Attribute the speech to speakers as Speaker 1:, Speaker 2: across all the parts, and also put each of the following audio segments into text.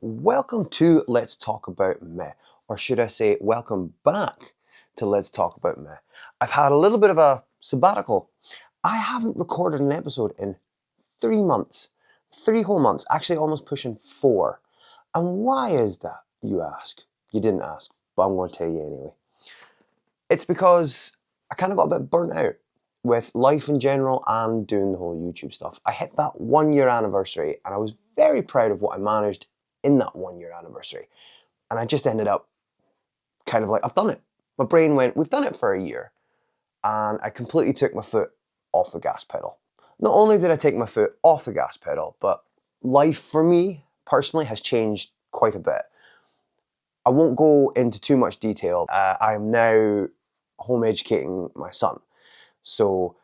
Speaker 1: Welcome to Let's Talk About Meh, or should I say welcome back to Let's Talk About Meh. I've had a little bit of a sabbatical. I haven't recorded an episode in 3 months, 3 whole months, actually almost pushing 4. And why is that, you ask? You didn't ask, but I'm going to tell you anyway. It's because I kind of got a bit burnt out with life in general and doing the whole YouTube stuff. I hit that 1-year anniversary and I was very proud of what I managed in that 1-year anniversary. And I just ended up kind of like, I've done it. My brain went, we've done it for a year. And I completely took my foot off the gas pedal. Not only did I take my foot off the gas pedal, but life for me personally has changed quite a bit. I won't go into too much detail. I am now home educating my son. So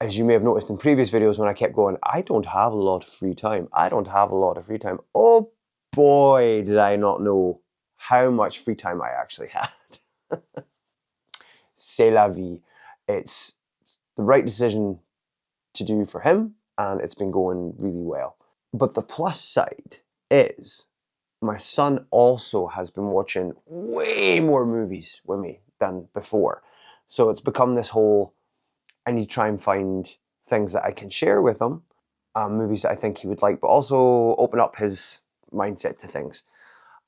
Speaker 1: as you may have noticed in previous videos when I kept going, I don't have a lot of free time. I don't have a lot of free time. Oh boy, did I not know how much free time I actually had. C'est la vie. It's the right decision to do for him, and it's been going really well. But the plus side is my son also has been watching way more movies with me than before. So it's become this whole, I need to try and find things that I can share with him, movies that I think he would like, but also open up his mindset to things.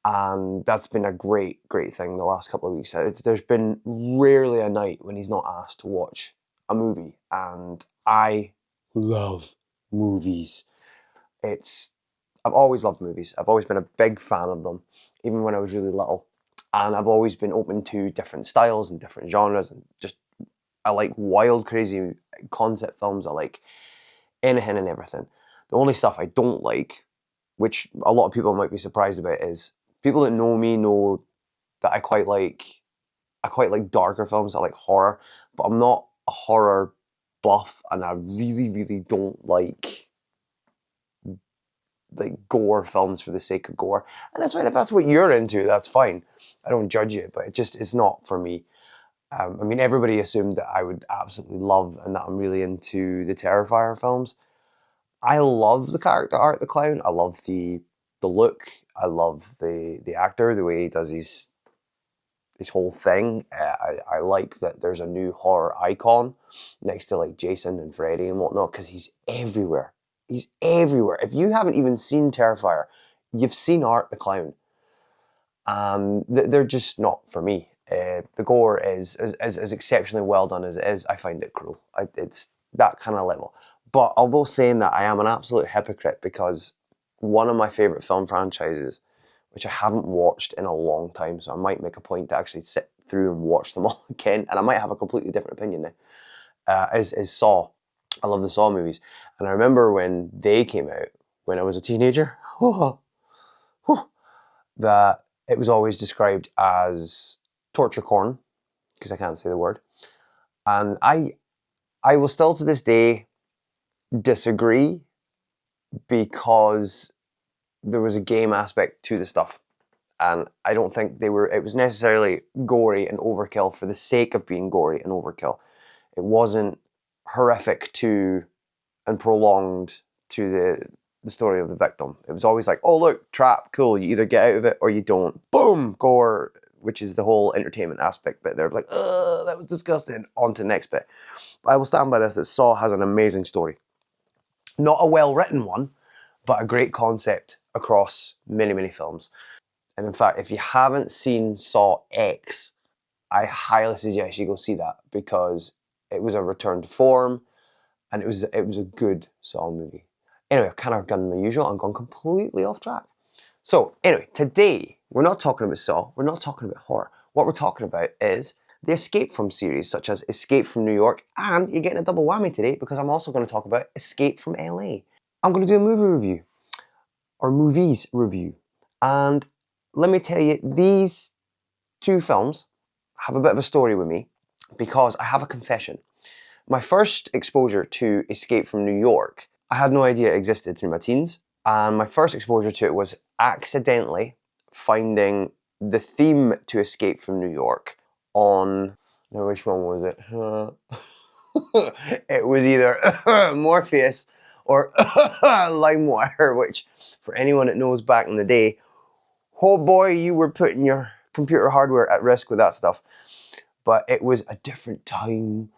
Speaker 1: And that's been a great thing the last couple of weeks. There's been rarely a night when he's not asked to watch a movie, and I love movies. I've always loved movies. I've always been a big fan of them, even when I was really little. And I've always been open to different styles and different genres, and I like wild, crazy concept films. I like anything and everything. The only stuff I don't like, which a lot of people might be surprised about, is people that know me know that I quite like darker films. I like horror, but I'm not a horror buff, and I really don't like gore films for the sake of gore. And that's fine. If that's what you're into, that's fine. I don't judge you, but it's not for me. I mean, everybody assumed that I would absolutely love and that I'm really into the Terrifier films. I love the character Art the Clown. I love the look. I love the actor, the way he does his whole thing. I like that there's a new horror icon next to like Jason and Freddy and whatnot, because he's everywhere. He's everywhere. If you haven't even seen Terrifier, you've seen Art the Clown. They're just not for me. The gore is as exceptionally well done as it is. I find it cruel. It's that kind of level. But although saying that, I am an absolute hypocrite, because one of my favourite film franchises, which I haven't watched in a long time, so I might make a point to actually sit through and watch them all again, and I might have a completely different opinion now, is Saw. I love the Saw movies. And I remember when they came out, when I was a teenager, that it was always described as torture porn, because I can't say the word. And I will still to this day disagree, because there was a game aspect to the stuff. And I don't think it was necessarily gory and overkill for the sake of being gory and overkill. It wasn't horrific to and prolonged to the story of the victim. It was always like, oh look, trap, cool, you either get out of it or you don't. Boom, gore, which is the whole entertainment aspect bit there. Like, oh, that was disgusting. On to the next bit. But I will stand by this, that Saw has an amazing story. Not a well-written one, but a great concept across many films. And in fact, if you haven't seen Saw X, I highly suggest you go see that, because it was a return to form, and it was a good Saw movie. Anyway, I've kind of done my usual and gone completely off track. So anyway, today we're not talking about Saw, we're not talking about horror. What we're talking about is the Escape From series, such as Escape from New York, and you're getting a double whammy today because I'm also going to talk about Escape from LA. I'm going to do a movie review, or movies review, and let me tell you, these two films have a bit of a story with me because I have a confession. My first exposure to Escape from New York, I had no idea it existed through my teens, and my first exposure to it was accidentally finding the theme to Escape from New York on, now which one was it? It was either Morpheus or LimeWire, which for anyone that knows back in the day, oh boy, you were putting your computer hardware at risk with that stuff. But it was a different time.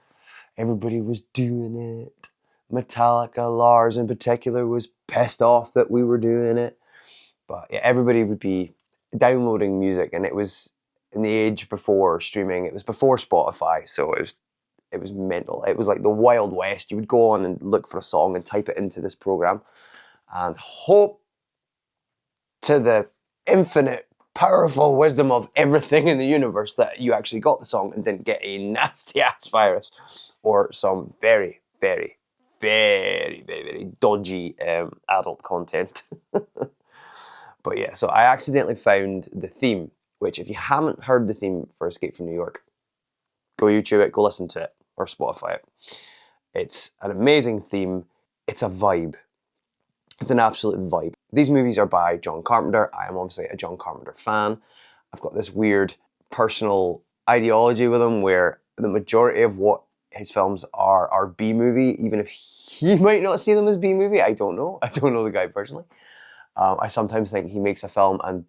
Speaker 1: Everybody was doing it. Metallica, Lars in particular, was pissed off that we were doing it. But yeah, everybody would be downloading music, and it was in the age before streaming. It was before Spotify, so it was mental. It was like the Wild West. You would go on and look for a song and type it into this program and hope to the infinite powerful wisdom of everything in the universe that you actually got the song and didn't get a nasty ass virus or some very, very, very, very, very dodgy adult content. But yeah, so I accidentally found the theme, which if you haven't heard the theme for Escape from New York, go YouTube it, go listen to it, or Spotify it. It's an amazing theme. It's a vibe. It's an absolute vibe. These movies are by John Carpenter. I am obviously a John Carpenter fan. I've got this weird personal ideology with him where the majority of what his films are B-movie, even if he might not see them as B-movie. I don't know. I don't know the guy personally. I sometimes think he makes a film and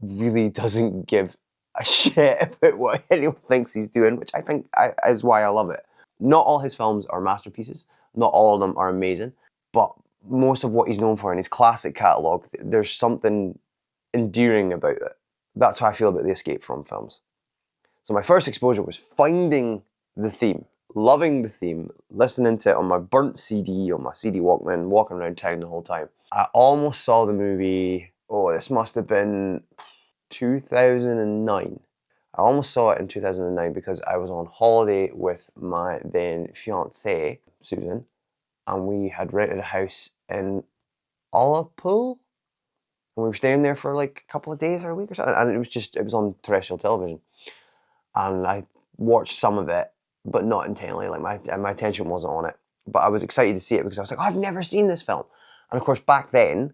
Speaker 1: really doesn't give a shit about what anyone thinks he's doing, which I think is why I love it. Not all his films are masterpieces. Not all of them are amazing, but most of what he's known for in his classic catalogue, there's something endearing about it. That's how I feel about the Escape From films. So my first exposure was finding the theme, loving the theme, listening to it on my burnt CD, on my CD Walkman, walking around town the whole time. I almost saw the movie, this must have been 2009. I almost saw it in 2009 because I was on holiday with my then fiancée, Susan, and we had rented a house in Ullapool, and we were staying there for like a couple of days or a week or something, and it was on terrestrial television, and I watched some of it, but not intently, like my attention wasn't on it, but I was excited to see it because I was like, oh, I've never seen this film. And of course back then,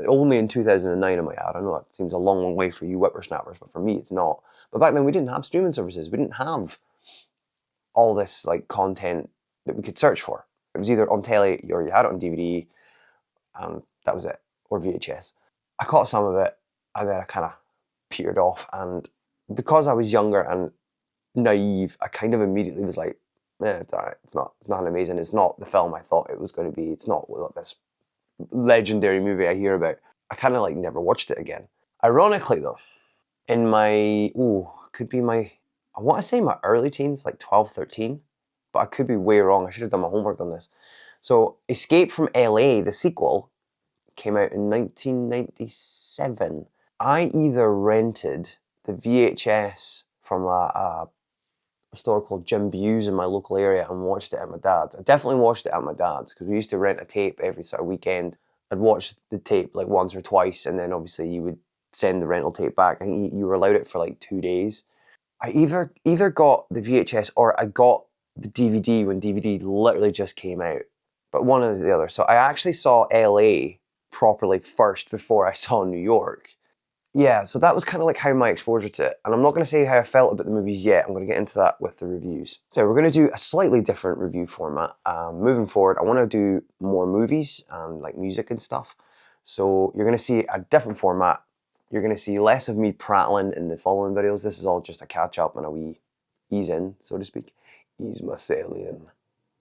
Speaker 1: only in 2009 I might add, I know that seems a long, long way for you whippersnappers, but for me it's not. But back then we didn't have streaming services, we didn't have all this like content that we could search for. It was either on telly or you had it on DVD, and that was it, or VHS. I caught some of it, and then I kind of petered off, and because I was younger and naive, I kind of immediately was like, it's alright, it's not amazing, it's not the film I thought it was going to be, it's not this legendary movie I hear about. I kind of like never watched it again. Ironically though, in my, I want to say my early teens, like 12, 13, but I could be way wrong. I should have done my homework on this. So Escape from LA, the sequel, came out in 1997. I either rented the VHS from a store called Jim Bew's in my local area and watched it at my dad's. I definitely watched it at my dad's because we used to rent a tape every sort of weekend. I'd watch the tape like once or twice, and then obviously you would send the rental tape back. I think you were allowed it for like 2 days. I either got the VHS or I got the DVD when DVD literally just came out, but one or the other. So I actually saw LA properly first before I saw New York. Yeah, so that was kind of like how my exposure to it. And I'm not going to say how I felt about the movies yet. I'm going to get into that with the reviews. So we're going to do a slightly different review format. Moving forward, I want to do more movies and like music and stuff. So you're going to see a different format. You're going to see less of me prattling in the following videos. This is all just a catch up and a wee ease in, so to speak. Ease myself in.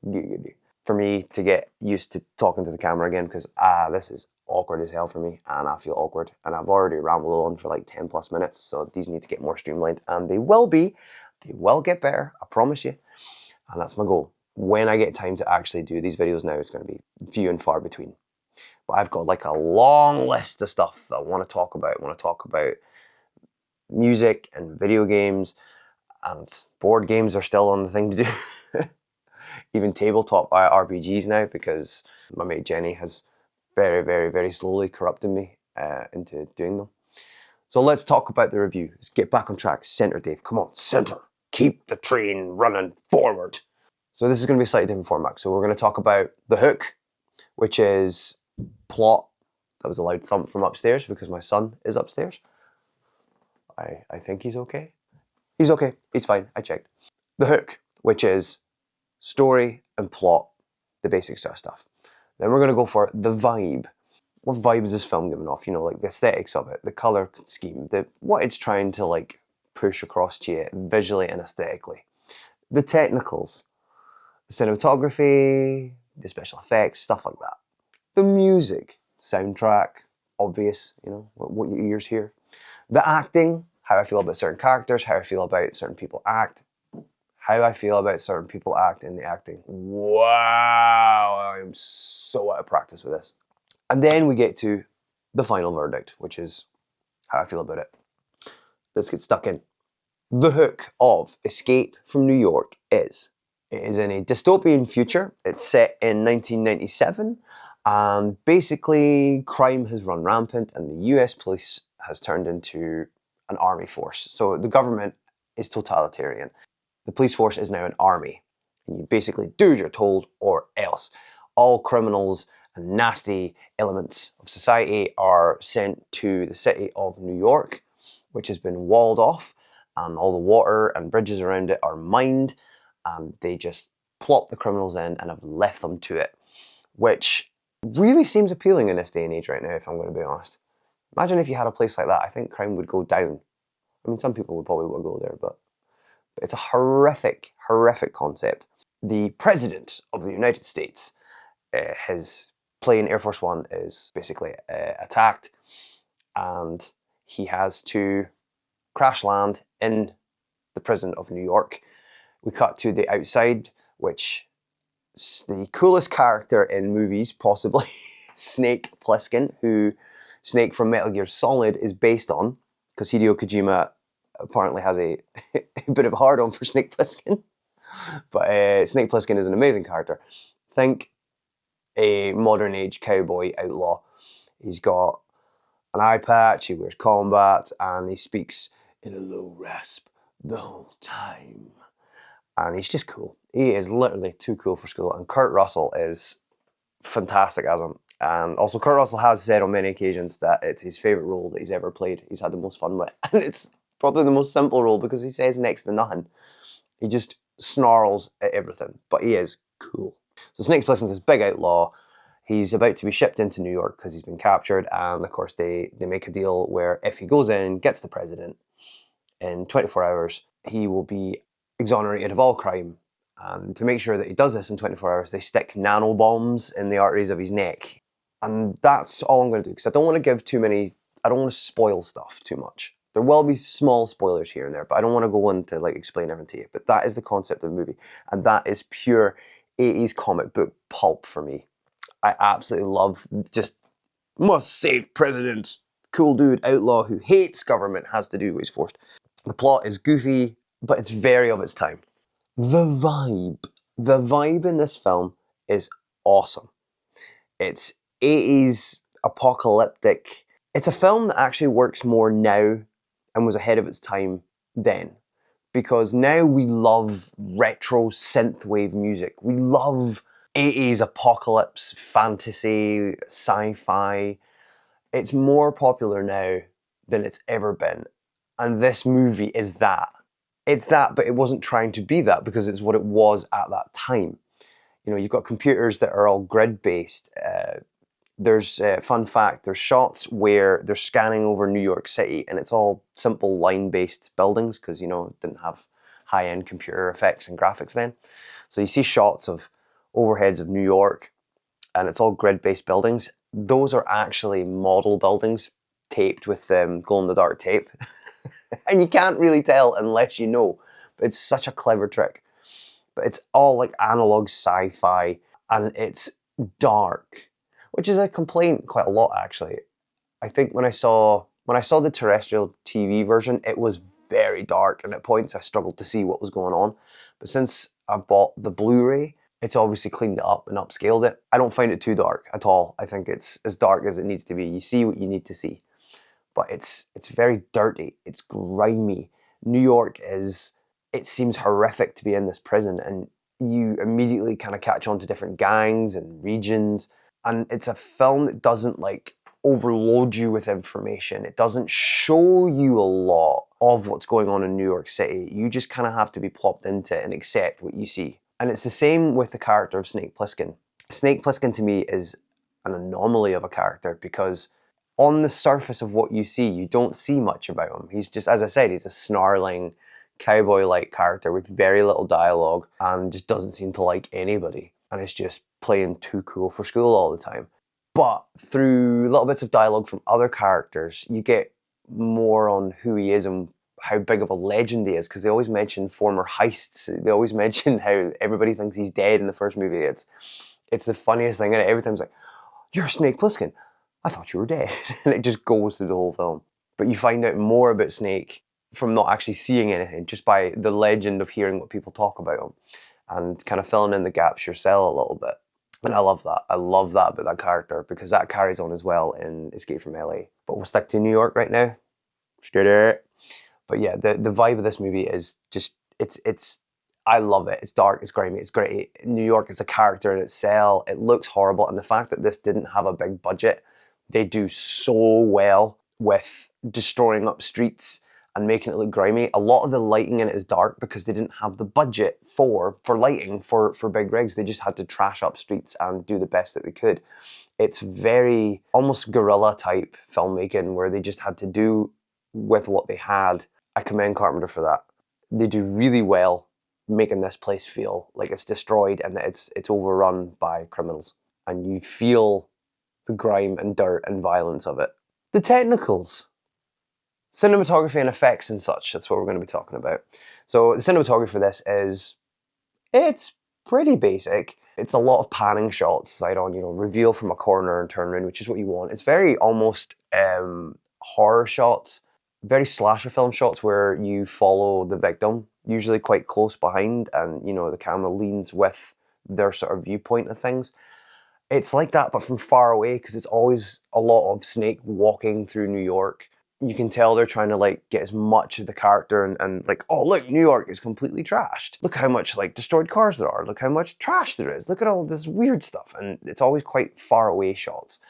Speaker 1: Giggity. For me to get used to talking to the camera again, because this is awkward as hell for me, and I feel awkward, and I've already rambled on for like 10 plus minutes, so these need to get more streamlined, and they will get better, I promise you, and that's my goal. When I get time to actually do these videos now, it's going to be few and far between, but I've got like a long list of stuff that I want to talk about. I want to talk about music and video games And board games are still on the thing to do. Even tabletop RPGs now, because my mate Jenny has very, very, very slowly corrupted me into doing them. So let's talk about the review. Let's get back on track. Center, Dave. Come on, center. Keep the train running forward. So this is going to be a slightly different format. So we're going to talk about the hook, which is plot. That was a loud thump from upstairs because my son is upstairs. I think he's okay. He's okay. He's fine. I checked. The hook, which is story and plot, the basic sort of stuff. Then we're going to go for the vibe. What vibe is this film giving off? You know, like the aesthetics of it, the color scheme, what it's trying to like push across to you visually and aesthetically. The technicals, the cinematography, the special effects, stuff like that. The music, soundtrack, obvious, you know, what your ears hear. The acting, how I feel about certain characters, how I feel about certain people act, how I feel about certain people act in the acting. Wow, I am so out of practice with this. And then we get to the final verdict, which is how I feel about it. Let's get stuck in. The hook of Escape from New York is, it is in a dystopian future. It's set in 1997, and basically crime has run rampant and the US police has turned into an army force. So the government is totalitarian. The police force is now an army. And you basically do as you're told or else. All criminals and nasty elements of society are sent to the city of New York, which has been walled off, and all the water and bridges around it are mined, and they just plop the criminals in and have left them to it, which really seems appealing in this day and age right now, if I'm going to be honest. Imagine if you had a place like that. I think crime would go down. I mean, some people would probably want to go there, but it's a horrific, horrific concept. The President of the United States, his plane Air Force One is basically attacked, and he has to crash land in the prison of New York. We cut to the outside, which is the coolest character in movies, possibly, Snake Plissken, who Snake from Metal Gear Solid is based on, because Hideo Kojima apparently has a bit of a hard-on for Snake Plissken. But Snake Plissken is an amazing character. Think a modern age cowboy outlaw. He's got an eye patch, he wears combat, and he speaks in a low rasp the whole time. And he's just cool. He is literally too cool for school. And Kurt Russell is fantastic as him. And also Kurt Russell has said on many occasions that it's his favourite role that he's ever played. He's had the most fun with. And it's probably the most simple role because he says next to nothing. He just snarls at everything. But he is cool. So Snake Plissken's this big outlaw. He's about to be shipped into New York because he's been captured, and of course they make a deal where if he goes in, gets the president, in 24 hours, he will be exonerated of all crime. And to make sure that he does this in 24 hours, they stick nanobombs in the arteries of his neck. And that's all I'm going to do, because I don't want to give too many, I don't want to spoil stuff too much. There will be small spoilers here and there, but I don't want to go on to like explain everything to you. But that is the concept of the movie, and that is pure 80s comic book pulp for me. I absolutely love just must save president, cool dude, outlaw who hates government, has to do what he's forced. The plot is goofy, but it's very of its time. The vibe in this film is awesome. It's 80s apocalyptic. It's a film that actually works more now and was ahead of its time then. Because now we love retro synthwave music. We love 80s apocalypse, fantasy, sci-fi. It's more popular now than it's ever been. And this movie is that. It's that, but it wasn't trying to be that because it's what it was at that time. You know, you've got computers that are all grid-based. There's, fun fact, there's shots where they're scanning over New York City and it's all simple line-based buildings because, you know, it didn't have high-end computer effects and graphics then. So you see shots of overheads of New York and it's all grid-based buildings. Those are actually model buildings taped with glow-in-the-dark tape. And you can't really tell unless you know. But it's such a clever trick. But it's all like analog sci-fi and it's dark, which is a complaint quite a lot actually. I think when I saw the terrestrial TV version, it was very dark, and at points I struggled to see what was going on. But since I bought the Blu-ray, it's obviously cleaned it up and upscaled it. I don't find it too dark at all. I think it's as dark as it needs to be. You see what you need to see. But it's very dirty. It's grimy. New York is, it seems horrific to be in this prison, and you immediately kind of catch on to different gangs and regions. And it's a film that doesn't like overload you with information. It doesn't show you a lot of what's going on in New York City. You just kind of have to be plopped into it and accept what you see. And it's the same with the character of Snake Plissken. Snake Plissken to me is an anomaly of a character, because on the surface of what you see, you don't see much about him. He's just, as I said, he's a snarling, cowboy-like character with very little dialogue and just doesn't seem to like anybody. And is just playing too cool for school all the time. But through little bits of dialogue from other characters, you get more on who he is and how big of a legend he is, because they always mention former heists. They always mention how everybody thinks he's dead in the first movie. It's the funniest thing, and every time it's like, "You're Snake Plissken. I thought you were dead." And it just goes through the whole film. But you find out more about Snake from not actually seeing anything, just by the legend of hearing what people talk about him and kind of filling in the gaps yourself a little bit. And I love that. I love that about that character, because that carries on as well in Escape from LA. But we'll stick to New York right now. Straight. But yeah, the vibe of this movie is just, it's I love it. It's dark, it's grimy, it's great. New York is a character in itself. It looks horrible. And the fact that this didn't have a big budget, they do so well with destroying up streets and making it look grimy. A lot of the lighting in it is dark because they didn't have the budget for lighting for big rigs. They just had to trash up streets and do the best that they could. It's very almost guerrilla type filmmaking, where they just had to do with what they had. I commend Carpenter for that. They do really well making this place feel like it's destroyed and that it's overrun by criminals. And you feel the grime and dirt and violence of it. The technicals. Cinematography and effects and such, that's what we're going to be talking about. So the cinematography for this is, it's pretty basic. It's a lot of panning shots, side on, reveal from a corner and turn around, which is what you want. It's very almost horror shots, very slasher film shots where you follow the victim, usually quite close behind, and the camera leans with their sort of viewpoint of things. It's like that, but from far away, because it's always a lot of Snake walking through New York. You can tell they're trying to like get as much of the character and like, oh look, New York is completely trashed. Look how much like destroyed cars there are. Look how much trash there is. Look at all this weird stuff. And it's always quite far away shots.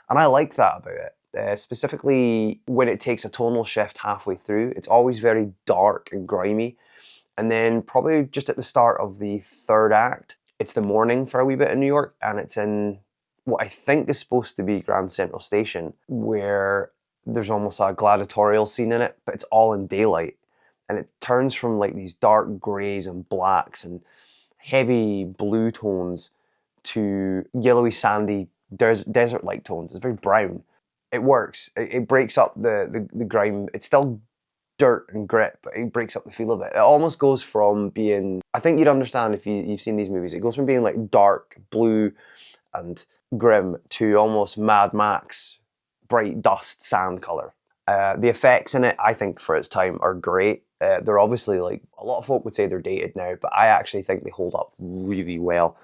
Speaker 1: And I like that about it. Specifically when it takes a tonal shift halfway through, it's always very dark and grimy. And then probably just at the start of the third act, it's the morning for a wee bit in New York, and it's in what I think is supposed to be Grand Central Station, where there's almost a gladiatorial scene in it, but it's all in daylight. And it turns from like these dark greys and blacks and heavy blue tones to yellowy, sandy, desert-like tones. It's very brown. It works. It breaks up the grime. It's still dirt and grit, but it breaks up the feel of it. It almost goes from being, I think you'd understand if you've seen these movies, it goes from being like dark, blue and grim to almost Mad Max, bright dust, sand color. The effects in it, I think for its time, are great. They're obviously like, a lot of folk would say they're dated now, but I actually think they hold up really well.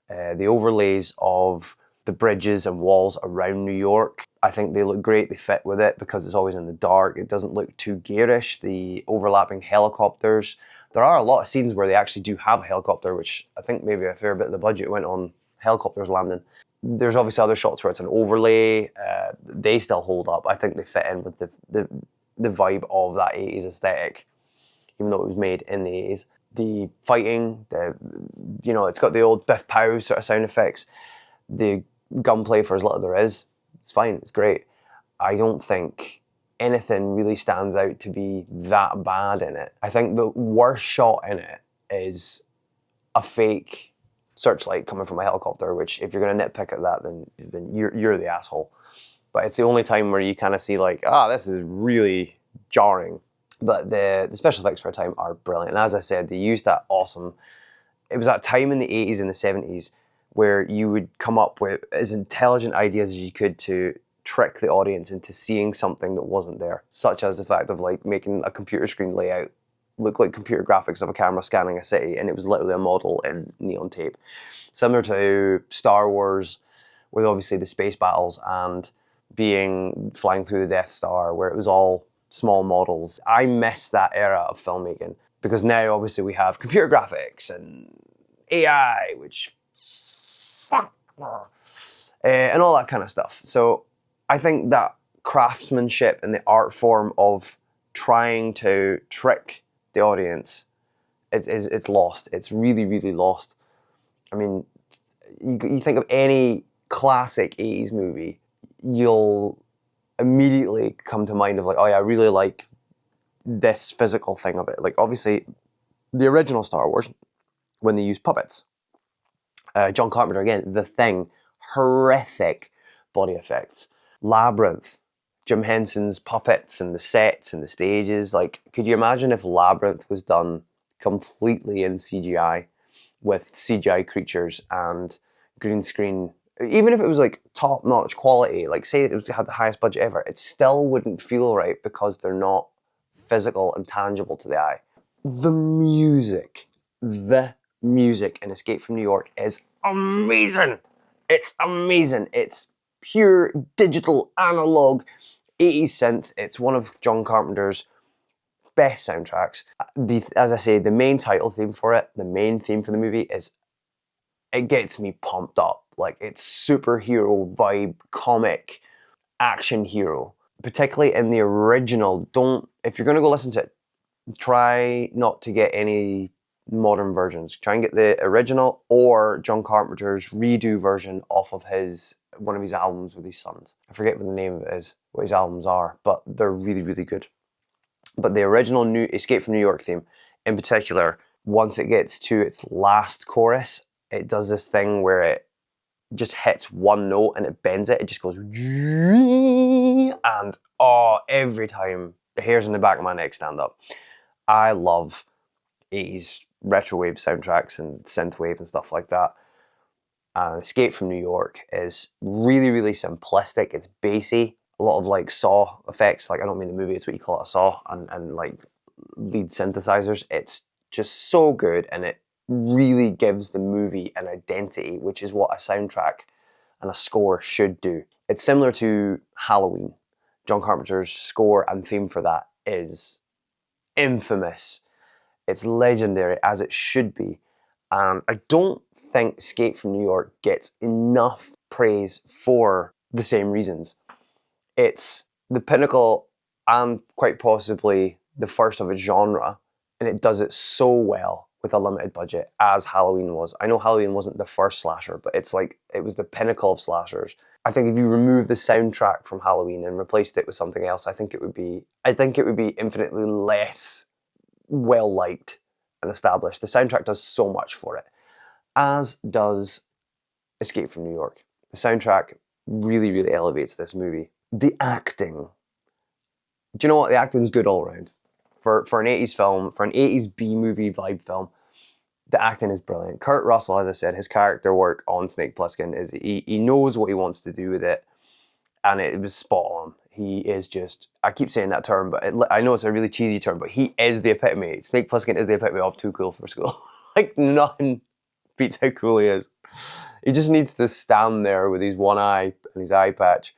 Speaker 1: The overlays of the bridges and walls around New York, I think they look great. They fit with it because it's always in the dark. It doesn't look too garish. The overlapping helicopters. There are a lot of scenes where they actually do have a helicopter, which I think maybe a fair bit of the budget went on helicopters landing. There's obviously other shots where it's an overlay. They still hold up. I think they fit in with the vibe of that 80s aesthetic, even though it was made in the 80s. The fighting, it's got the old Biff Pow sort of sound effects. The gunplay, for as little there is, it's fine, it's great. I don't think anything really stands out to be that bad in it. I think the worst shot in it is a fake searchlight coming from a helicopter, which if you're going to nitpick at that, then you're the asshole. But it's the only time where you kind of see like, this is really jarring. But the special effects for a time are brilliant. And as I said, they used that awesome, it was that time in the 80s and the 70s where you would come up with as intelligent ideas as you could to trick the audience into seeing something that wasn't there, such as the fact of like making a computer screen layout look like computer graphics of a camera scanning a city, and it was literally a model in neon tape. Similar to Star Wars, with obviously the space battles and flying through the Death Star, where it was all small models. I miss that era of filmmaking, because now obviously we have computer graphics and AI, which and all that kind of stuff. So I think that craftsmanship and the art form of trying to trick the audience, it's lost. It's really, really lost. I mean, you think of any classic 80s movie, you'll immediately come to mind of like, oh yeah, I really like this physical thing of it. Like obviously the original Star Wars, when they used puppets. John Carpenter again, The Thing, horrific body effects. Labyrinth, Jim Henson's puppets and the sets and the stages. Like, could you imagine if Labyrinth was done completely in CGI with CGI creatures and green screen? Even if it was like top-notch quality, like say it had the highest budget ever, it still wouldn't feel right because they're not physical and tangible to the eye. The music in Escape from New York is amazing. It's amazing. It's pure digital analog 80s synth. It's one of John Carpenter's best soundtracks. As I say, the main title theme for it, the main theme for the movie it gets me pumped up. Like, it's superhero vibe, comic, action hero. Particularly in the original, if you're gonna go listen to it, try not to get any modern versions. Try and get the original or John Carpenter's redo version off of one of his albums with his sons. I forget what the name of it is, what his albums are, but they're really, really good. But the original new Escape from New York theme, in particular, once it gets to its last chorus, it does this thing where it just hits one note and it bends it. It just goes, and every time the hairs on the back of my neck stand up. I love 80s retrowave soundtracks and synthwave and stuff like that. Escape from New York is really, really simplistic. It's bassy. A lot of like saw effects. Like, I don't mean the movie, it's what you call it, a saw, and like lead synthesizers. It's just so good, and it really gives the movie an identity, which is what a soundtrack and a score should do. It's similar to Halloween. John Carpenter's score and theme for that is infamous. It's legendary, as it should be. And I don't think Escape from New York gets enough praise for the same reasons. It's the pinnacle and quite possibly the first of its genre, and it does it so well with a limited budget, as Halloween was. I know Halloween wasn't the first slasher, but it's like, it was the pinnacle of slashers. I think if you remove the soundtrack from Halloween and replaced it with something else, I think it would be infinitely less well liked and established. The soundtrack does so much for it, as does Escape from New York. The soundtrack really, really elevates this movie. The acting. Do you know what? The acting's good all around. For an 80s film, for an 80s B-movie vibe film, the acting is brilliant. Kurt Russell, as I said, his character work on Snake Plissken is, he knows what he wants to do with it, and it was spot on. He is just, I keep saying that term, but I know it's a really cheesy term, but he is the epitome. Snake Plissken is the epitome of too cool for school. Like, nothing beats how cool he is. He just needs to stand there with his one eye and his eye patch,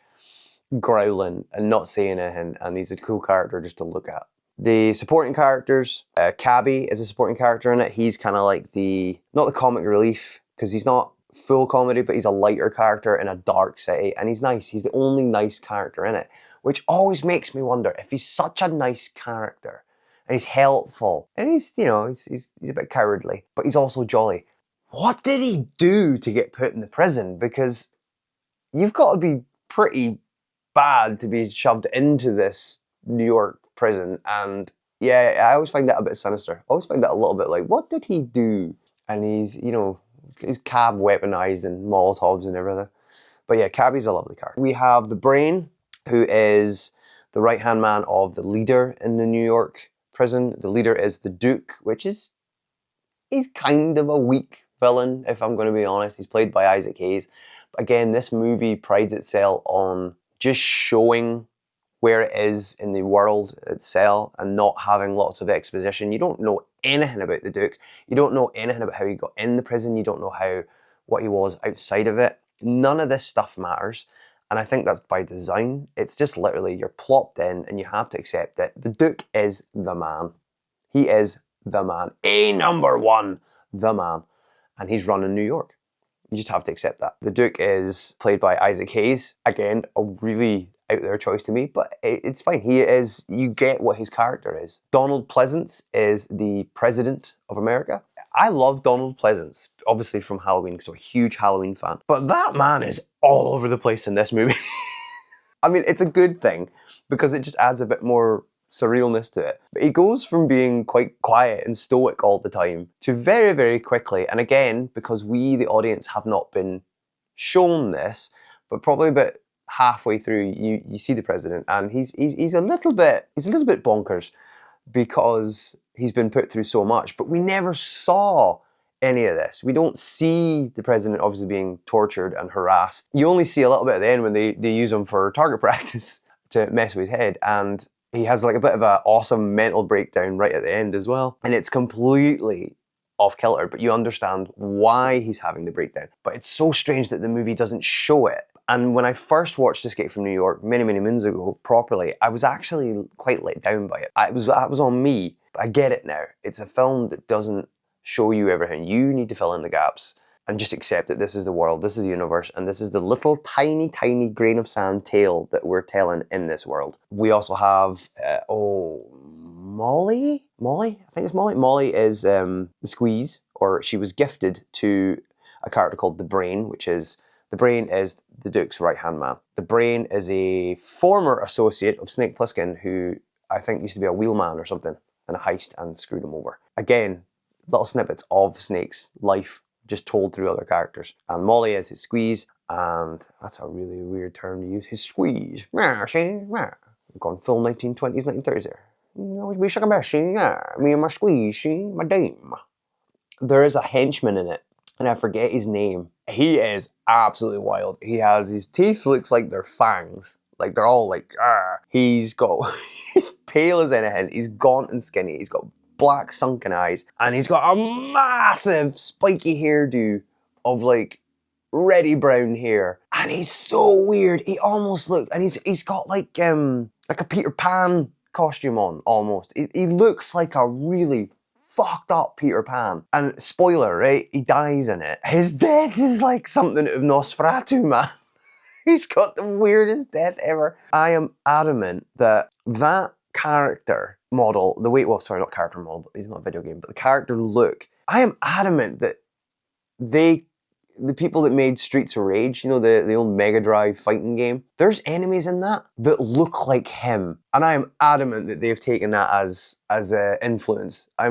Speaker 1: growling and not saying anything, and he's a cool character just to look at. The supporting characters, Cabby is a supporting character in it. He's kind of like not the comic relief, because he's not full comedy, but he's a lighter character in a dark city, and he's nice. He's the only nice character in it, which always makes me wonder, if he's such a nice character and he's helpful and he's a bit cowardly, but he's also jolly, what did he do to get put in the prison? Because you've got to be pretty bad to be shoved into this New York prison. And yeah, I always find that a bit sinister. I always find that a little bit like, what did he do? And he's cab weaponized and Molotovs and everything. But yeah, Cabby's a lovely character. We have the Brain, who is the right-hand man of the leader in the New York prison. The leader is the Duke, he's kind of a weak villain, if I'm going to be honest. He's played by Isaac Hayes. But again, this movie prides itself on just showing where it is in the world itself and not having lots of exposition. You don't know anything about the Duke. You don't know anything about how he got in the prison. You don't know what he was outside of it. None of this stuff matters. And I think that's by design. It's just literally you're plopped in and you have to accept that the Duke is the man. He is the man. Number one, the man. And he's running New York. You just have to accept that. The Duke is played by Isaac Hayes. Again, a really out there choice to me, but it's fine. You get what his character is. Donald Pleasance is the president of America. I love Donald Pleasance, obviously from Halloween, because I'm a huge Halloween fan. But that man is all over the place in this movie. I mean, it's a good thing, because it just adds a bit more surrealness to it. But he goes from being quite quiet and stoic all the time to very, very quickly, and again, because we, the audience, have not been shown this, but probably about halfway through, you see the president, and he's a little bit bonkers because he's been put through so much. But we never saw any of this. We don't see the president obviously being tortured and harassed. You only see a little bit at the end when they use him for target practice to mess with his head, and he has like a bit of an awesome mental breakdown right at the end as well. And it's completely off kilter, but you understand why he's having the breakdown. But it's so strange that the movie doesn't show it. And when I first watched Escape from New York many, many moons ago properly, I was actually quite let down by it. That was on me, but I get it now. It's a film that doesn't show you everything. You need to fill in the gaps and just accept that this is the world, this is the universe, and this is the little tiny, tiny grain of sand tale that we're telling in this world. We also have, Molly? I think it's Molly. Molly is the squeeze, or she was gifted to a character called the Brain, the Brain is the Duke's right-hand man. The Brain is a former associate of Snake Plissken who I think used to be a wheelman or something in a heist and screwed him over. Again, little snippets of Snake's life just told through other characters. And Molly is his squeeze, and that's a really weird term to use, his squeeze. I'm going full 1920s, 1930s there. We shook a bit, me and my squeeze, my dame. There is a henchman in it, and I forget his name. He is absolutely wild. His teeth looks like they're fangs. Like they're all like, argh. He's pale as anything. He's gaunt and skinny. He's got black sunken eyes, and he's got a massive spiky hairdo of like reddy brown hair. And he's so weird. He almost looks, and he's got like a Peter Pan costume on almost. He looks like a really fucked up Peter Pan. And spoiler, right? He dies in it. His death is like something out of Nosferatu, man. He's got the weirdest death ever. I am adamant that character model, not character model, but he's not a video game, but the character look, I am adamant that the people that made Streets of Rage, the old Mega Drive fighting game, there's enemies in that look like him, and I am adamant that they've taken that as influence. I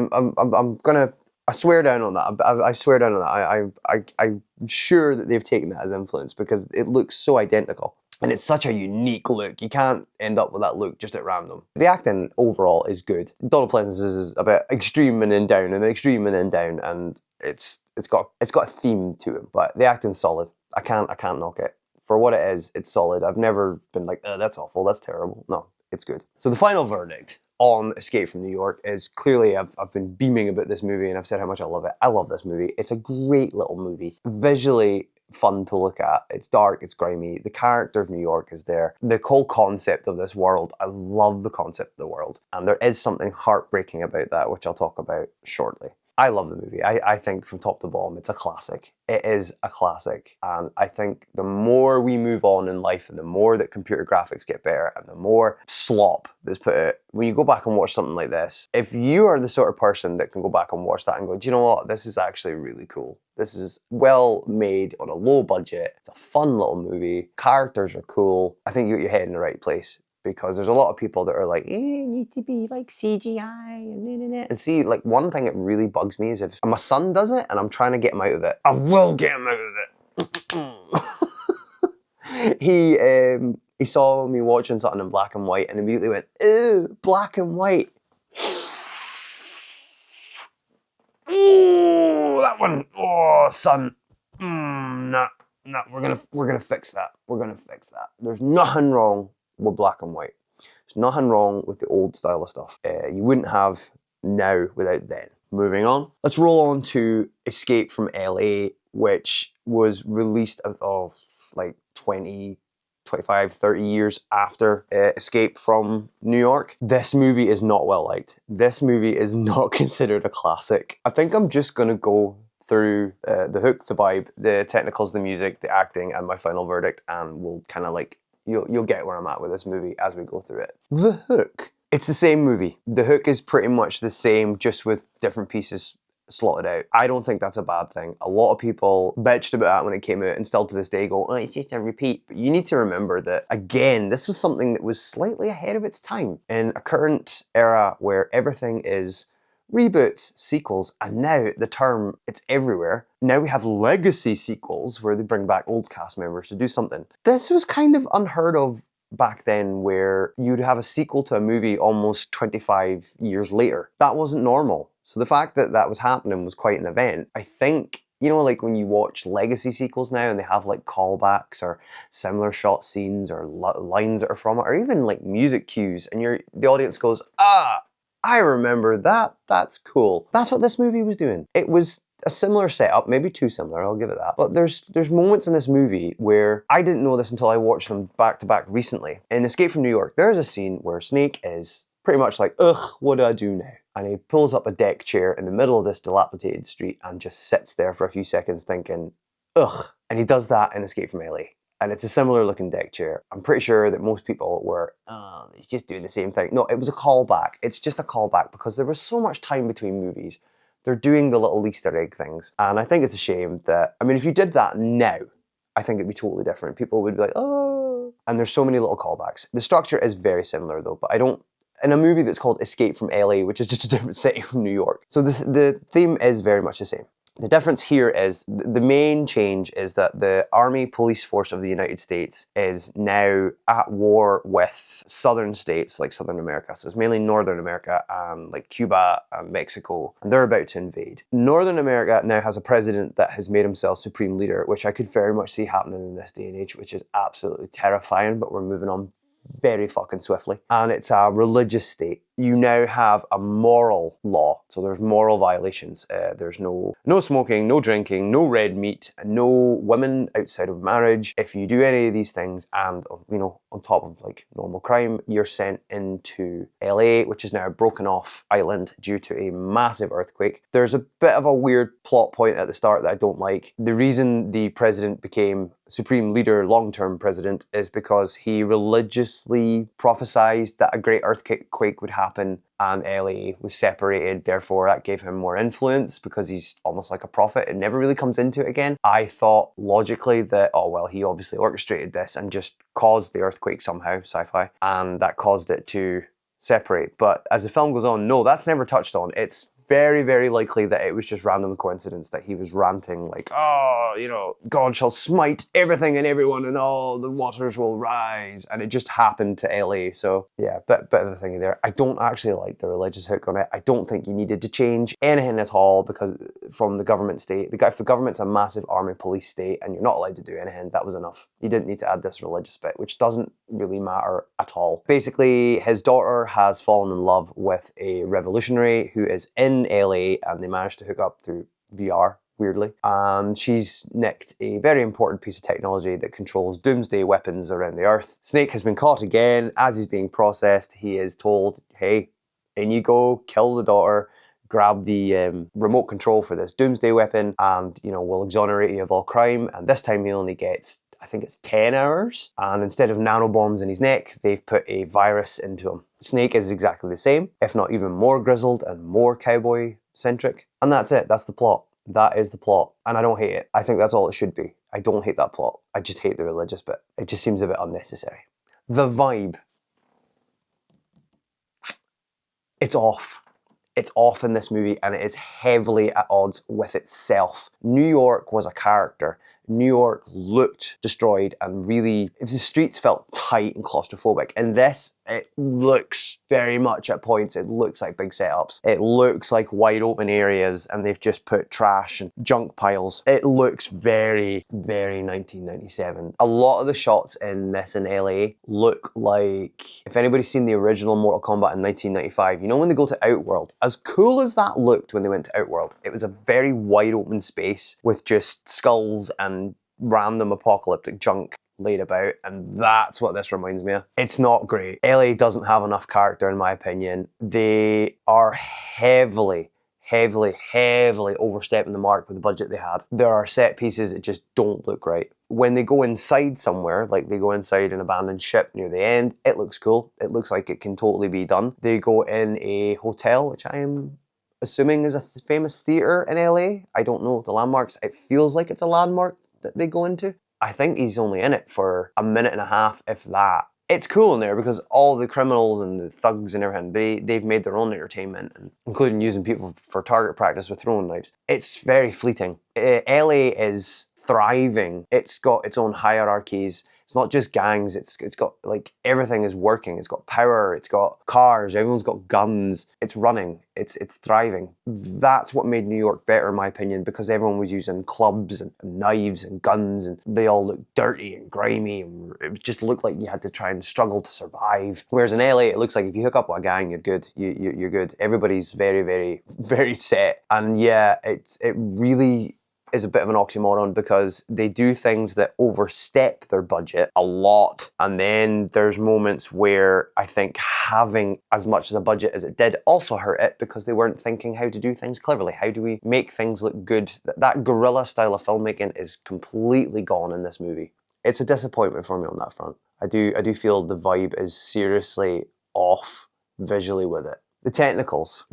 Speaker 1: swear down on that. I swear down on that. I'm sure that they've taken that as influence because it looks so identical. And it's such a unique look. You can't end up with that look just at random. The acting overall is good. Donald Pleasance is a bit extreme and then down and extreme and then down, and it's got a theme to him. But the acting's solid. I can't knock it. For what it is, it's solid. I've never been like, oh, that's awful, that's terrible. No, it's good. So the final verdict on Escape from New York is clearly, I've been beaming about this movie and I've said how much I love it. I love this movie. It's a great little movie. Visually fun to look at. It's dark, it's grimy. The character of New York is there. The whole concept of this world, I love the concept of the world. And there is something heartbreaking about that, which I'll talk about shortly. I love the movie. I think from top to bottom, it's a classic. It is a classic. And I think the more we move on in life and the more that computer graphics get better and the more slop that's put out, when you go back and watch something like this, if you are the sort of person that can go back and watch that and go, do you know what? This is actually really cool. This is well made on a low budget. It's a fun little movie. Characters are cool. I think you got your head in the right place. Because there's a lot of people that are like, it needs to be like CGI and see, like one thing that really bugs me is if my son does it and I'm trying to get him out of it, I will get him out of it. He saw me watching something in black and white and immediately went, ew, black and white. Ooh, that one. Oh, son. Nah. no, we're gonna fix that. We're gonna fix that. There's nothing wrong with black and white. There's nothing wrong with the old style of stuff. You wouldn't have now without then. Moving on. Let's roll on to Escape from LA, which was released of like 20, 25, 30 years after Escape from New York. This movie is not well liked. This movie is not considered a classic. I think I'm just gonna go through the hook, the vibe, the technicals, the music, the acting, and my final verdict, and we'll kind of like, you'll get where I'm at with this movie as we go through it. The hook. It's the same movie. The hook is pretty much the same, just with different pieces slotted out. I don't think that's a bad thing. A lot of people bitched about that when it came out and still to this day go, oh, it's just a repeat. But you need to remember that, again, this was something that was slightly ahead of its time in a current era where everything is reboots, sequels, and now the term, it's everywhere. Now we have legacy sequels where they bring back old cast members to do something. This was kind of unheard of back then, where you'd have a sequel to a movie almost 25 years later. That wasn't normal. So the fact that that was happening was quite an event. I think, you know, like when you watch legacy sequels now and they have like callbacks or similar shot scenes or lines that are from it, or even like music cues, and the audience goes, ah, I remember that, that's cool. That's what this movie was doing. It was a similar setup, maybe too similar, I'll give it that. But there's moments in this movie where I didn't know this until I watched them back to back recently. In Escape from New York, there is a scene where Snake is pretty much like, ugh, what do I do now? And he pulls up a deck chair in the middle of this dilapidated street and just sits there for a few seconds thinking, ugh. And he does that in Escape from LA. And it's a similar looking deck chair. I'm pretty sure that most people were, oh, he's just doing the same thing. No, it was a callback. It's just a callback because there was so much time between movies. They're doing the little Easter egg things. And I think it's a shame that, I mean, if you did that now, I think it'd be totally different. People would be like, oh. And there's so many little callbacks. The structure is very similar though, but I don't, in a movie that's called Escape from LA, which is just a different city from New York. So the theme is very much the same. The difference here is, the main change is that the Army Police Force of the United States is now at war with southern states like Southern America. So it's mainly Northern America and like Cuba and Mexico, and they're about to invade. Northern America now has a president that has made himself supreme leader, which I could very much see happening in this day and age, which is absolutely terrifying, but we're moving on very fucking swiftly. And it's a religious state. You now have a moral law, so there's moral violations. There's no smoking, no drinking, no red meat, no women outside of marriage. If you do any of these things, and you know, on top of like normal crime, you're sent into LA, which is now a broken off island due to a massive earthquake. There's a bit of a weird plot point at the start that I don't like. The reason the president became supreme leader, long-term president, is because he religiously prophesied that a great earthquake would happen and LA was separated, therefore that gave him more influence because he's almost like a prophet. It never really comes into it again. I thought logically that, oh well, he obviously orchestrated this and just caused the earthquake somehow, sci-fi, and that caused it to separate. But as the film goes on, no, that's never touched on. It's very, very likely that it was just random coincidence that he was ranting like, oh, you know, God shall smite everything and everyone and all the waters will rise. And it just happened to LA. So yeah, bit of a thing there. I don't actually like the religious hook on it. I don't think you needed to change anything at all, because from the government state, if the government's a massive army police state and you're not allowed to do anything, that was enough. You didn't need to add this religious bit, which doesn't really matter at all. Basically, his daughter has fallen in love with a revolutionary who is in LA, and they managed to hook up through VR, weirdly. And she's nicked a very important piece of technology that controls doomsday weapons around the Earth. Snake has been caught again. As he's being processed, he is told, hey, in you go, kill the daughter, grab the remote control for this doomsday weapon, and, you know, we'll exonerate you of all crime. And this time he only gets, I think it's 10 hours. And instead of nanobombs in his neck, they've put a virus into him. Snake is exactly the same, if not even more grizzled and more cowboy-centric. And that's it, that's the plot. That is the plot. And I don't hate it. I think that's all it should be. I don't hate that plot. I just hate the religious bit. It just seems a bit unnecessary. The vibe. It's off. It's off in this movie, and it is heavily at odds with itself. New York was a character. New York looked destroyed and really, if the streets felt tight and claustrophobic. In this, it looks very much at points, it looks like big setups. It looks like wide open areas and they've just put trash and junk piles. It looks very, very 1997. A lot of the shots in this in LA look like, if anybody's seen the original Mortal Kombat in 1995, you know when they go to Outworld? As cool as that looked when they went to Outworld, it was a very wide open space with just skulls and random apocalyptic junk laid about, and that's what this reminds me of. It's not great. LA doesn't have enough character in my opinion. They are heavily overstepping the mark with the budget they had. There are set pieces that just don't look right. When they go inside somewhere, like they go inside an abandoned ship near the end, it looks cool. It looks like it can totally be done. They go in a hotel, which I am assuming is a famous theater in LA. I don't know the landmarks. It feels like it's a landmark that they go into. I think he's only in it for a minute and a half, if that. It's cool in there because all the criminals and the thugs and everything, they've made their own entertainment, and including using people for target practice with throwing knives. It's very fleeting. LA is thriving. It's got its own hierarchies. It's not just gangs, it's got, like, everything is working. It's got power, it's got cars, everyone's got guns. It's running, it's thriving. That's what made New York better in my opinion, because everyone was using clubs and knives and guns, and they all looked dirty and grimy, and it just looked like you had to try and struggle to survive. Whereas in LA, it looks like if you hook up with a gang, you're good. You're good. Everybody's very set. And yeah, it really is a bit of an oxymoron because they do things that overstep their budget a lot, and then there's moments where I think having as much as a budget as it did also hurt it because they weren't thinking how to do things cleverly. How do we make things look good? That guerrilla style of filmmaking is completely gone in this movie. It's a disappointment for me on that front. I do feel the vibe is seriously off visually with it. The technicals,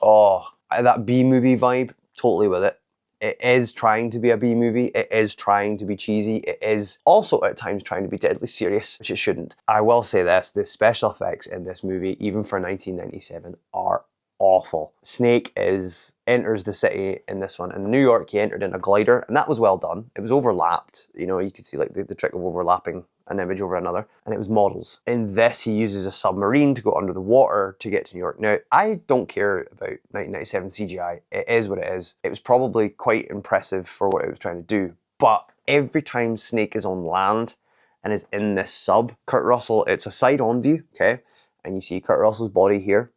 Speaker 1: oh, that B-movie vibe, totally with it. It is trying to be a B-movie, it is trying to be cheesy, it is also at times trying to be deadly serious, which it shouldn't. I will say this, the special effects in this movie, even for 1997, are awful. Snake enters the city in this one. In New York, he entered in a glider, and that was well done. It was overlapped, you know, you could see like the trick of overlapping an image over another, and it was models. In this, he uses a submarine to go under the water to get to New York. Now, I don't care about 1997 CGI. It is what it is. It was probably quite impressive for what it was trying to do, but every time Snake is on land and is in this sub, Kurt Russell, it's a side-on view, okay? And you see Kurt Russell's body here.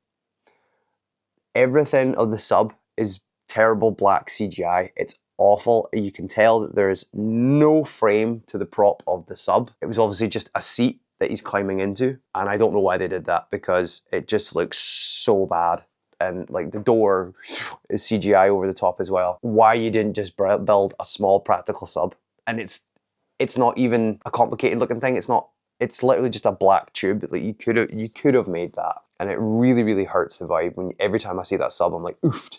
Speaker 1: Everything of the sub is terrible black CGI. It's awful. You can tell that there is no frame to the prop of the sub. It was obviously just a seat that he's climbing into, and I don't know why they did that because it just looks so bad. And like the door is CGI over the top as well. Why you didn't just build a small practical sub? And it's not even a complicated looking thing. It's literally just a black tube. Like you could have made that, and it really hurts the vibe when every time I see that sub, I'm like, oof,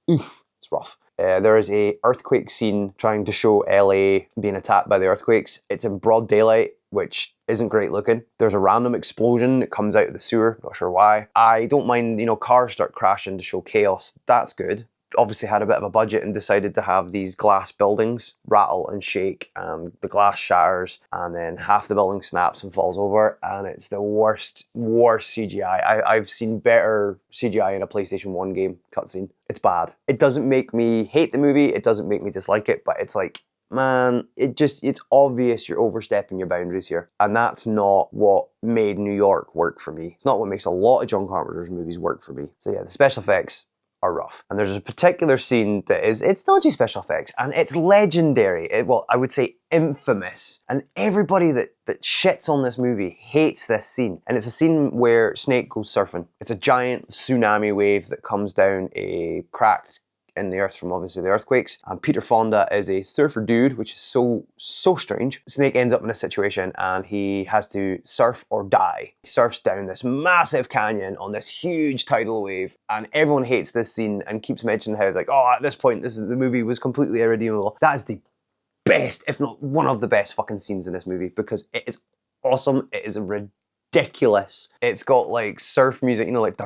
Speaker 1: it's rough. There is a earthquake scene trying to show LA being attacked by the earthquakes. It's in broad daylight, which isn't great looking. There's a random explosion that comes out of the sewer, not sure why. I don't mind, you know, cars start crashing to show chaos. That's good. Obviously had a bit of a budget and decided to have these glass buildings rattle and shake, and the glass shatters, and then half the building snaps and falls over, and it's the worst CGI. I've seen better CGI in a PlayStation 1 game cutscene. It's bad. It doesn't make me hate the movie, it doesn't make me dislike it, but it's like, man, it's obvious you're overstepping your boundaries here. And that's not what made New York work for me. It's not what makes a lot of John Carpenter's movies work for me. So yeah, the special effects are rough. And there's a particular scene that it's dodgy special effects, and it's legendary. Well, I would say infamous. And everybody that shits on this movie hates this scene. And it's a scene where Snake goes surfing. It's a giant tsunami wave that comes down a cracked in the earth from obviously the earthquakes. And Peter Fonda is a surfer dude, which is so strange. Snake ends up in a situation and he has to surf or die. He surfs down this massive canyon on this huge tidal wave, and everyone hates this scene and keeps mentioning how like, oh, at this point, the movie was completely irredeemable. That is the best, if not one of the best fucking scenes in this movie, because it is awesome. It is ridiculous. It's got like surf music, you know, like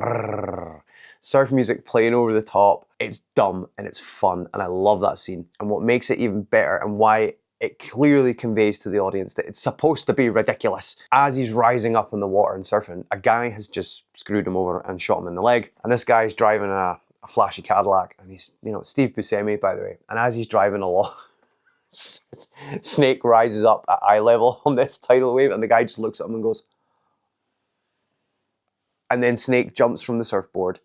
Speaker 1: surf music playing over the top. It's dumb and it's fun, and I love that scene. And what makes it even better, and why it clearly conveys to the audience that it's supposed to be ridiculous. As he's rising up in the water and surfing, a guy has just screwed him over and shot him in the leg. And this guy's driving a flashy Cadillac, and he's, you know, Steve Buscemi, by the way. And as he's driving along, Snake rises up at eye level on this tidal wave, and the guy just looks at him and goes, and then Snake jumps from the surfboard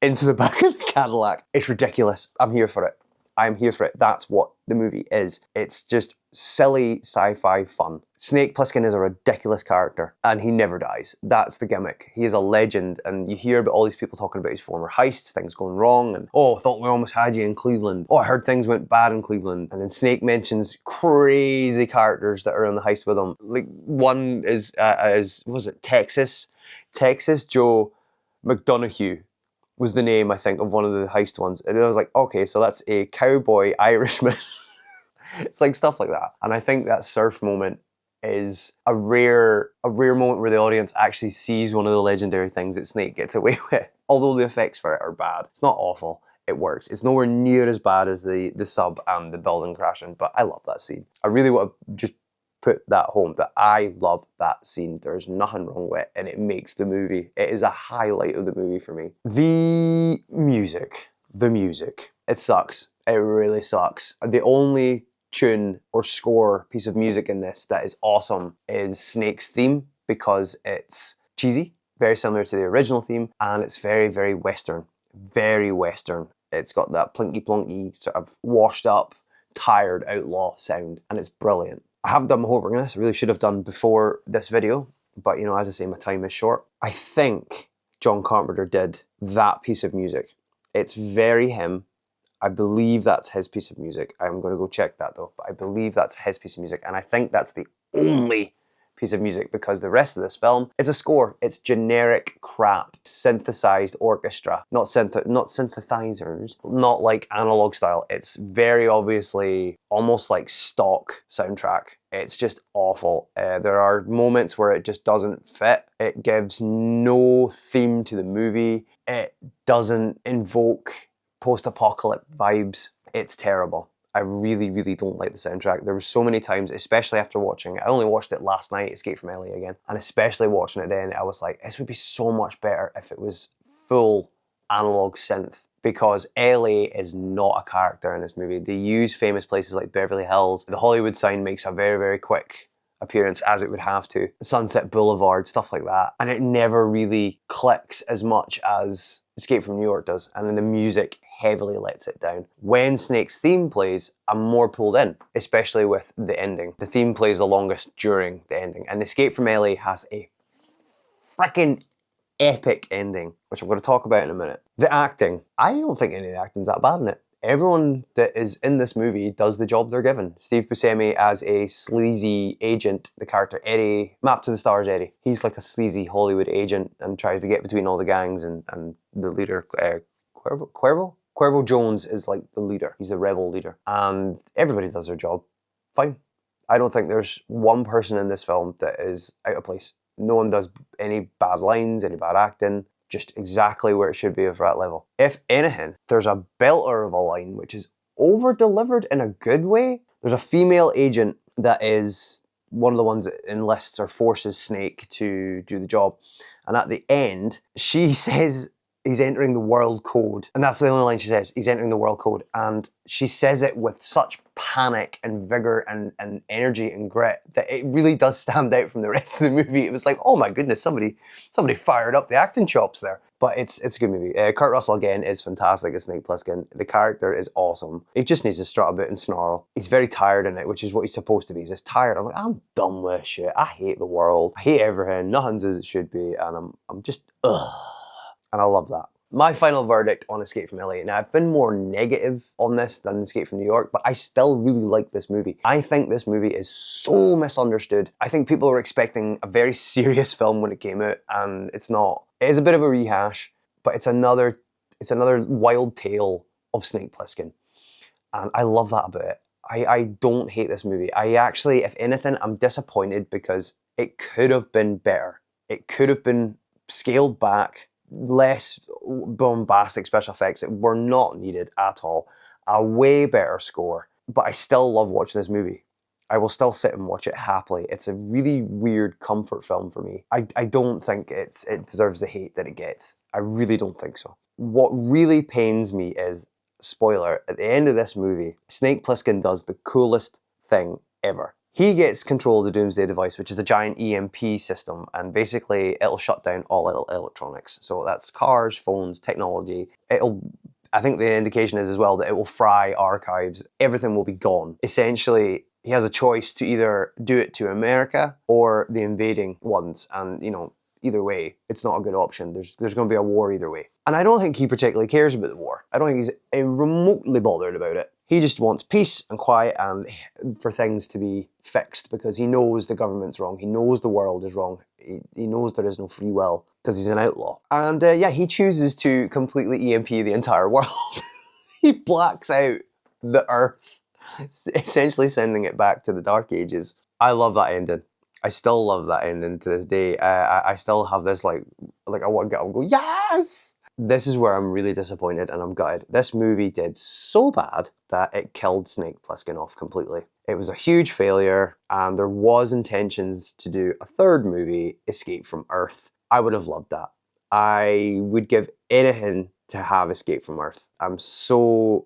Speaker 1: into the back of the Cadillac. It's ridiculous. I'm here for it. I'm here for it. That's what the movie is. It's just silly sci-fi fun. Snake Plissken is a ridiculous character, and he never dies. That's the gimmick. He is a legend, and you hear about all these people talking about his former heists, things going wrong, and oh, I thought we almost had you in Cleveland. Oh, I heard things went bad in Cleveland. And then Snake mentions crazy characters that are in the heist with him. Like, one is what was it, Texas Joe McDonough was the name, I think, of one of the heist ones. And I was like, okay, so that's a cowboy Irishman. It's like stuff like that. And I think that surf moment is a rare moment where the audience actually sees one of the legendary things that Snake gets away with. Although the effects for it are bad. It's not awful. It works. It's nowhere near as bad as the sub and the building crashing, but I love that scene. I really want to just put that home, that I love that scene. There's nothing wrong with it, and it makes the movie. It is a highlight of the movie for me. The music. It sucks. It really sucks. The only tune or score piece of music in this that is awesome is Snake's theme, because it's cheesy, very similar to the original theme, and it's very, very Western. Very Western. It's got that plinky plonky, sort of washed up, tired outlaw sound, and it's brilliant. I haven't done my homework on this. I really should have done before this video, but you know, as I say, my time is short. I think John Carpenter did that piece of music. It's very him. I believe that's his piece of music. I'm going to go check that though, but I believe that's his piece of music, and I think that's the only piece of music, because the rest of this film is a score. It's generic crap, synthesized orchestra, not synthesizers, not like analog style. It's very obviously almost like stock soundtrack. It's just awful. There are moments where it just doesn't fit. It gives no theme to the movie. It doesn't invoke post-apocalypse vibes. It's terrible. I really, really don't like the soundtrack. There were so many times, especially after watching it. I only watched it last night, Escape from LA again. And especially watching it then, I was like, this would be so much better if it was full analog synth. Because LA is not a character in this movie. They use famous places like Beverly Hills. The Hollywood sign makes a very, very quick appearance, as it would have to. Sunset Boulevard, stuff like that. And it never really clicks as much as Escape from New York does. And then the music heavily lets it down. When Snake's theme plays, I'm more pulled in, especially with the ending. The theme plays the longest during the ending. And Escape from LA has a freaking epic ending, which I'm going to talk about in a minute. The acting. I don't think any of the acting's that bad in it. Everyone that is in this movie does the job they're given. Steve Buscemi as a sleazy agent, the character Eddie, Map to the Stars Eddie. He's like a sleazy Hollywood agent and tries to get between all the gangs, and the leader, Cuervo Jones is like the leader. He's the rebel leader. And everybody does their job fine. I don't think there's one person in this film that is out of place. No one does any bad lines, any bad acting. Just exactly where it should be for that level. If anything, there's a belter of a line which is over-delivered in a good way. There's a female agent that is one of the ones that enlists or forces Snake to do the job. And at the end, she says he's entering the world code. And that's the only line she says, he's entering the world code. And she says it with such panic and vigor and energy and grit that it really does stand out from the rest of the movie. It was like, oh my goodness, somebody fired up the acting chops there. But it's a good movie. Kurt Russell again is fantastic as Snake Plissken. The character is awesome. He just needs to strut a bit and snarl. He's very tired in it, which is what he's supposed to be. He's just tired. I'm like, I'm done with shit. I hate the world. I hate everything. Nothing's as it should be. And I'm just, ugh. And I love that. My final verdict on Escape from LA. Now, I've been more negative on this than Escape from New York, but I still really like this movie. I think this movie is so misunderstood. I think people were expecting a very serious film when it came out, and it's not. It is a bit of a rehash, but it's another wild tale of Snake Plissken. And I love that about it. I don't hate this movie. I actually, if anything, I'm disappointed because it could have been better. It could have been scaled back, less bombastic special effects that were not needed at all. A way better score, but I still love watching this movie. I will still sit and watch it happily. It's a really weird comfort film for me. I don't think it deserves the hate that it gets. I really don't think so. What really pains me is, spoiler, at the end of this movie, Snake Plissken does the coolest thing ever. He gets control of the Doomsday device, which is a giant EMP system, and basically it'll shut down all electronics. So that's cars, phones, technology. I think the indication is as well that it will fry archives. Everything will be gone. Essentially, he has a choice to either do it to America or the invading ones, and either way, it's not a good option. There's going to be a war either way. And I don't think he particularly cares about the war. I don't think he's remotely bothered about it. He just wants peace and quiet and for things to be fixed, because he knows the government's wrong. He knows the world is wrong. He knows there is no free will because he's an outlaw. And yeah, he chooses to completely EMP the entire world. He blacks out the earth, essentially sending it back to the Dark Ages. I love that ending. I still love that ending to this day. I still have this like I want to get up and go, yes! This is where I'm really disappointed and I'm gutted. This movie did so bad that it killed Snake Plissken off completely. It was a huge failure, and there was intentions to do a third movie, Escape from Earth. I would have loved that. I would give anything to have Escape from Earth. I'm so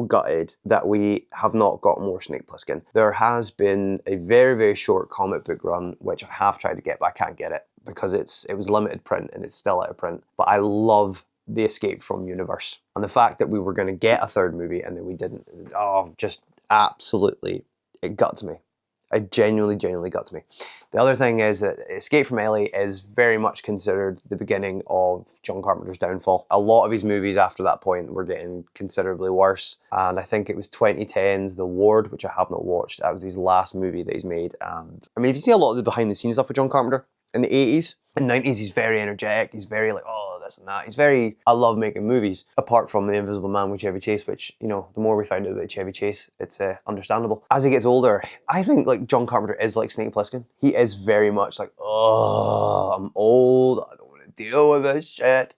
Speaker 1: gutted that we have not got more Snake Plissken. There has been a very, very short comic book run, which I have tried to get, but I can't get it because it was limited print and it's still out of print. But I love the Escape from universe. And the fact that we were going to get a third movie and then we didn't, just absolutely, it guts me. It genuinely guts me. The other thing is that Escape from LA is very much considered the beginning of John Carpenter's downfall. A lot of his movies after that point were getting considerably worse. And I think it was 2010's The Ward, which I have not watched. That was his last movie that he's made. And I mean, if you see a lot of the behind the scenes stuff with John Carpenter in the 80s and 90s, he's very energetic. He's very like, this and that. I love making movies. Apart from The Invisible Man with Chevy Chase, which, the more we find out about Chevy Chase, it's understandable. As he gets older, I think like John Carpenter is like Snake Plissken. He is very much like, I'm old, I don't want to deal with this shit.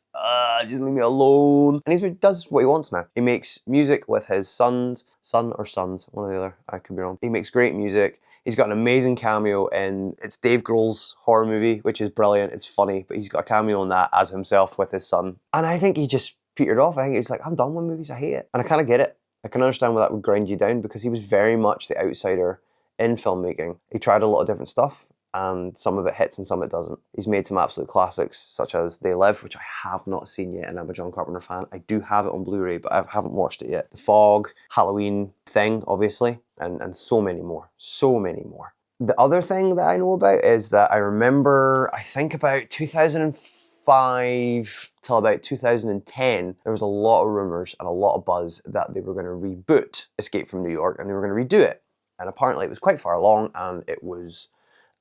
Speaker 1: Just leave me alone. And he does what he wants now. He makes music with his son or sons, one or the other, I could be wrong. He makes great music. He's got an amazing cameo in, it's Dave Grohl's horror movie, which is brilliant, it's funny, but he's got a cameo in that as himself with his son. And I think he just petered off. I think he's like, I'm done with movies, I hate it. And I kind of get it. I can understand why that would grind you down, because he was very much the outsider in filmmaking. He tried a lot of different stuff, and some of it hits and some it doesn't. He's made some absolute classics, such as They Live, which I have not seen yet, and I'm a John Carpenter fan. I do have it on Blu-ray, but I haven't watched it yet. The Fog, Halloween, Thing, obviously, and so many more. So many more. The other thing that I know about is that I remember, I think about 2005 till about 2010, there was a lot of rumours and a lot of buzz that they were going to reboot Escape from New York, and they were going to redo it. And apparently it was quite far along, and it was,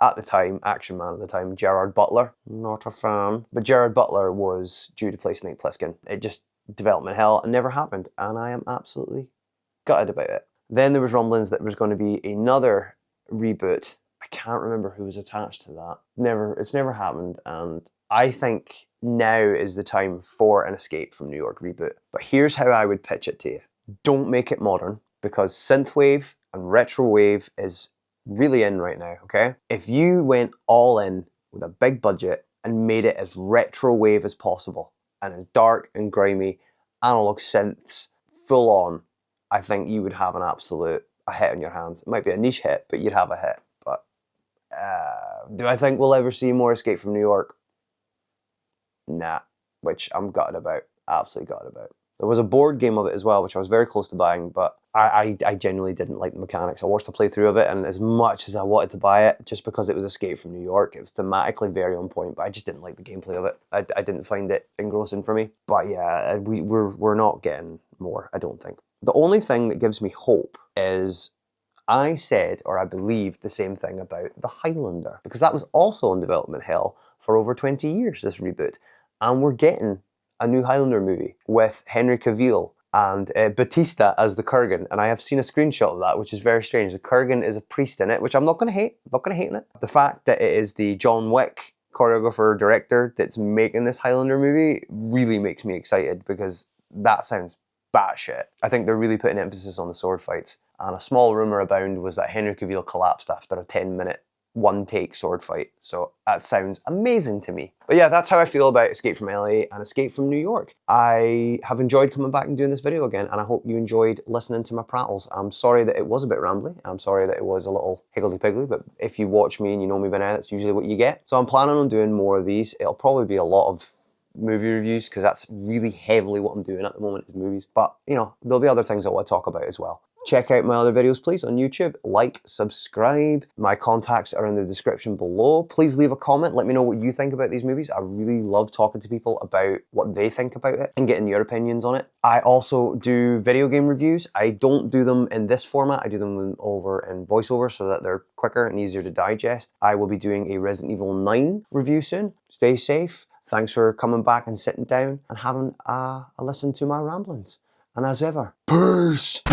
Speaker 1: at the time, action man at the time, Gerard Butler. Not a fan. But Gerard Butler was due to play Snake Plissken. It just, development hell, and never happened. And I am absolutely gutted about it. Then there was rumblings that there was going to be another reboot. I can't remember who was attached to that. It's never happened. And I think now is the time for an Escape from New York reboot. But here's how I would pitch it to you. Don't make it modern, because synthwave and retrowave is really in right now, okay? If you went all in with a big budget and made it as retrowave as possible, and as dark and grimy, analog synths, full on, I think you would have a hit on your hands. It might be a niche hit, but you'd have a hit. But do I think we'll ever see more Escape from New York? Nah, which I'm gutted about, absolutely gutted about. There was a board game of it as well, which I was very close to buying, but I genuinely didn't like the mechanics. I watched a playthrough of it, and as much as I wanted to buy it, just because it was Escape from New York, it was thematically very on point, but I just didn't like the gameplay of it. I didn't find it engrossing for me. But yeah, we're not getting more, I don't think. The only thing that gives me hope is I said, or I believed, the same thing about The Highlander, because that was also in development hell for over 20 years, this reboot. And we're getting a new Highlander movie with Henry Cavill and Batista as the Kurgan, and I have seen a screenshot of that, which is very strange. The Kurgan is a priest in it, which I'm not going to hate. I'm not going to hate in it. The fact that it is the John Wick choreographer, director that's making this Highlander movie really makes me excited because that sounds batshit. I think they're really putting emphasis on the sword fights. And a small rumour abound was that Henry Cavill collapsed after a 10-minute one-take sword fight. So that sounds amazing to me. But yeah, that's how I feel about Escape from LA and Escape from New York. I have enjoyed coming back and doing this video again, and I hope you enjoyed listening to my prattles. I'm sorry that it was a bit rambly. I'm sorry that it was a little higgledy-piggledy, but if you watch me and you know me by now, that's usually what you get. So I'm planning on doing more of these. It'll probably be a lot of movie reviews because that's really heavily what I'm doing at the moment is movies. But, you know, there'll be other things I want to talk about as well. Check out my other videos, please, on YouTube. Like, subscribe. My contacts are in the description below. Please leave a comment. Let me know what you think about these movies. I really love talking to people about what they think about it and getting your opinions on it. I also do video game reviews. I don't do them in this format. I do them over in voiceover so that they're quicker and easier to digest. I will be doing a Resident Evil 9 review soon. Stay safe. Thanks for coming back and sitting down and having a listen to my ramblings. And as ever, peace!